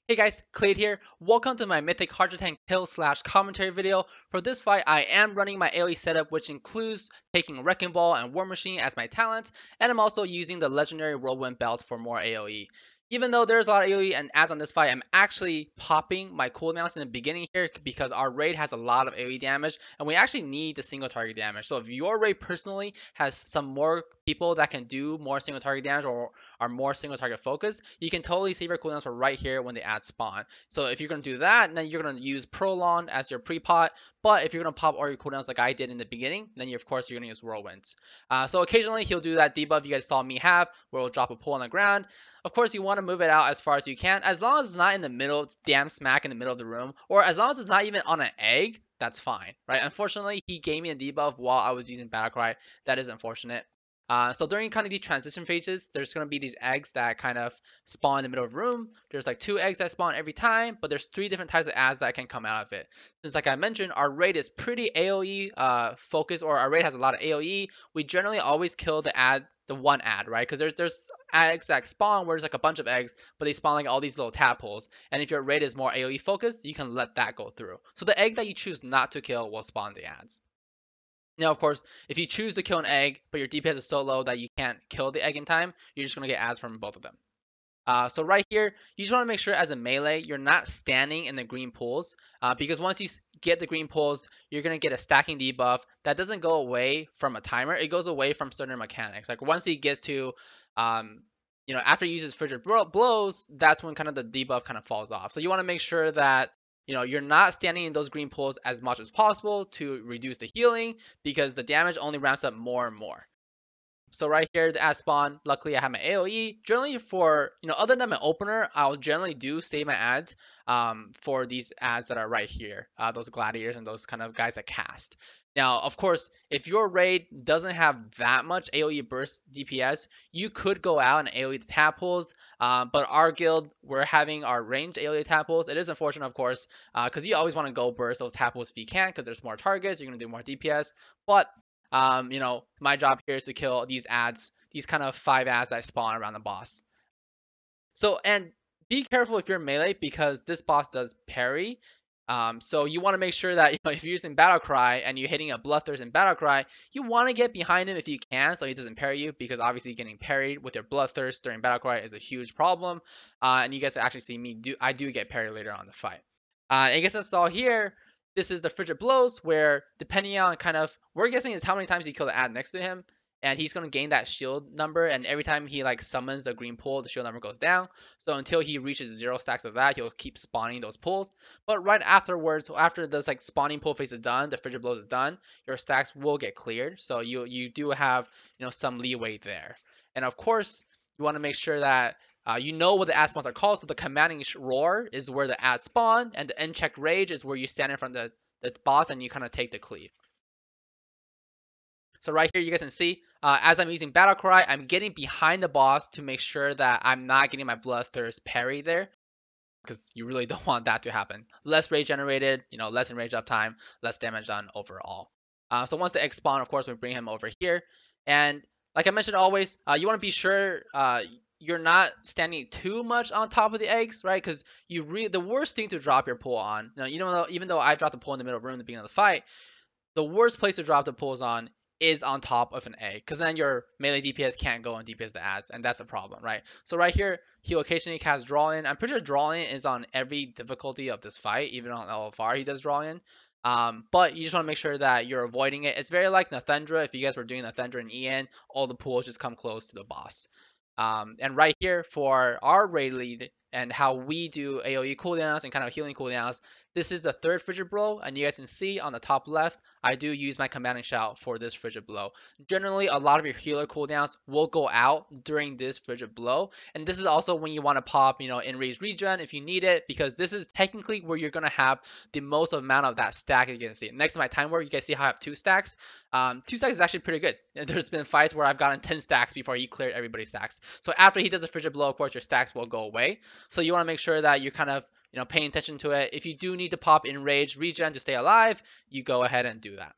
Hey guys, Kelade here. Welcome to my Mythic Harjatan kill slash commentary video. For this fight, I am running my AoE setup, which includes taking Wrecking Ball and War Machine as my talents, and I'm also using the legendary Whirlwind Belt for more AoE. Even though there's a lot of AoE and adds on this fight, I'm actually popping my cooldowns in the beginning here because our raid has a lot of AoE damage, and we actually need the single target damage. So if your raid personally has some more people that can do more single target damage or are more single target focused, you can totally save your cooldowns for right here when the ads spawn. So if you're going to do that, then you're going to use Prolong as your pre-pot. But if you're going to pop all your cooldowns like I did in the beginning, then of course you're going to use Whirlwinds. So occasionally he'll do that debuff you guys saw me have, where we'll drop a pull on the ground. Of course, you want to move it out as far as you can, as long as it's not in the middle, it's damn smack in the middle of the room, or as long as it's not even on an egg, that's fine, right? Unfortunately, he gave me a debuff while I was using Battlecry. That is unfortunate. So during kind of these transition phases, there's going to be these eggs that kind of spawn in the middle of the room. There's like 2 eggs that spawn every time, but there's 3 different types of ads that can come out of it. Since like I mentioned, our raid is pretty AoE focused, or our raid has a lot of AoE, we generally always kill the one ad, right? Because there's eggs that spawn where there's like a bunch of eggs, but they spawn like all these little tadpoles. And if your raid is more AoE focused, you can let that go through. So the egg that you choose not to kill will spawn the ads. Now, of course, if you choose to kill an egg, but your DPS is so low that you can't kill the egg in time, you're just going to get ads from both of them. So right here, you just want to make sure as a melee, you're not standing in the green pools, because once you get the green pools, you're going to get a stacking debuff that doesn't go away from a timer. It goes away from certain mechanics. Like once he gets to, after he uses frigid blows, that's when kind of the debuff kind of falls off. So you want to make sure that you're not standing in those green pools as much as possible to reduce the healing, because the damage only ramps up more and more. So right here, the ad spawn, luckily I have my AoE. Generally for, other than my opener, I'll generally do save my ads for these ads that are right here, those gladiators and those kind of guys that cast. Now, of course, if your raid doesn't have that much AoE burst DPS, you could go out and AoE the tadpoles, but our guild, we're having our ranged AoE tadpoles. It is unfortunate, of course, because you always want to go burst those tadpoles if you can, because there's more targets, you're going to do more DPS, but my job here is to kill these ads, these kind of 5 ads that spawn around the boss. So, and be careful if you're melee, because this boss does parry. So you want to make sure that if you're using Battlecry and you're hitting a Bloodthirst in Battlecry, you want to get behind him if you can, so he doesn't parry you, because obviously getting parried with your Bloodthirst during Battlecry is a huge problem. And you guys actually see me I do get parried later on in the fight. I guess I saw here, this is the frigid blows, where depending on kind of, we're guessing is how many times you kill the ad next to him, and he's going to gain that shield number, and every time he like summons the green pool, the shield number goes down. So until he reaches 0 stacks of that, he'll keep spawning those pools. But right afterwards, after this like spawning pool phase is done, the frigid blows is done, your stacks will get cleared. So you do have some leeway there. And of course, you want to make sure that you know what the ad spawns are called. So the commanding roar is where the ad spawn, and the end check rage is where you stand in front of the boss and you kind of take the cleave. So right here, you guys can see, as I'm using Battlecry, I'm getting behind the boss to make sure that I'm not getting my Bloodthirst parry there, because you really don't want that to happen. Less rage generated, less enrage uptime, less damage done overall. So once the egg spawn, of course, we bring him over here. And like I mentioned always, you want to be sure you're not standing too much on top of the eggs, right? Because the worst thing to drop your pull on, even though I dropped the pull in the middle of the room at the beginning of the fight, the worst place to drop the pulls on is on top of an egg, because then your melee DPS can't go and DPS the ads, and that's a problem, right? So right here, he'll occasionally cast Draw In. I'm pretty sure Draw In is on every difficulty of this fight, even on LFR he does Draw In. But you just want to make sure that you're avoiding it. It's very like Nathendra. If you guys were doing Nathendra and EN, all the pools just come close to the boss. And right here for our raid lead and how we do AoE cooldowns and kind of healing cooldowns, this is the third frigid blow, and you guys can see on the top left, I do use my commanding shout for this frigid blow. Generally, a lot of your healer cooldowns will go out during this frigid blow, and this is also when you want to pop, enrage regen if you need it, because this is technically where you're gonna have the most amount of that stack. You can see next to my time warp, you guys see how I have 2 stacks. 2 stacks is actually pretty good. There's been fights where I've gotten 10 stacks before he cleared everybody's stacks. So after he does a frigid blow, of course, your stacks will go away. So you want to make sure that you're kind of paying attention to it. If you do need to pop enrage regen to stay alive, you go ahead and do that.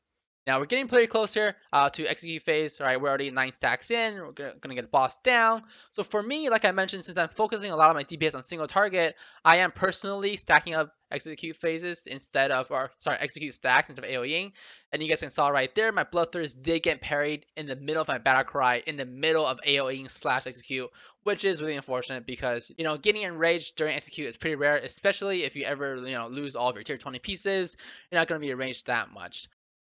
Now we're getting pretty close here to execute phase. All right, we're already 9 stacks in. We're gonna get the boss down. So for me, like I mentioned, since I'm focusing a lot of my DPS on single target, I am personally stacking up execute phases instead of, or sorry, execute stacks instead of AoEing. And you guys can saw right there, my Bloodthirst did get parried in the middle of my battle cry, in the middle of AoEing slash execute, which is really unfortunate because, you know, getting enraged during execute is pretty rare, especially if you ever, you know, lose all of your tier 20 pieces. You're not going to be enraged that much.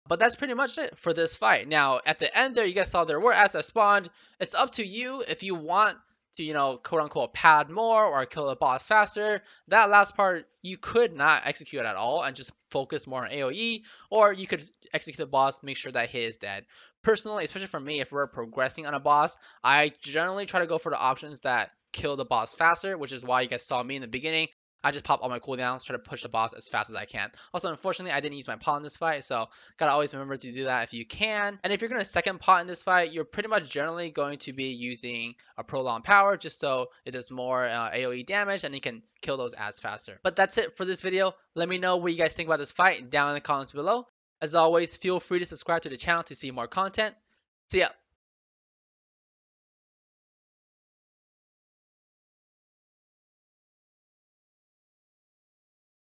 But that's pretty much it for this fight. Now, at the end there, you guys saw there were assets spawned. It's up to you if you want to, you know, quote unquote pad more or kill the boss faster. That last part, you could not execute at all and just focus more on AoE, or you could execute the boss, make sure that he is dead. Personally, especially for me, if we're progressing on a boss, I generally try to go for the options that kill the boss faster, which is why you guys saw me in the beginning. I just pop all my cooldowns, try to push the boss as fast as I can. Also, unfortunately, I didn't use my paw in this fight, so gotta always remember to do that if you can. And if you're gonna second pot in this fight, you're pretty much generally going to be using a prolonged power just so it does more AoE damage and you can kill those ads faster. But that's it for this video. Let me know what you guys think about this fight down in the comments below. As always, feel free to subscribe to the channel to see more content. See ya!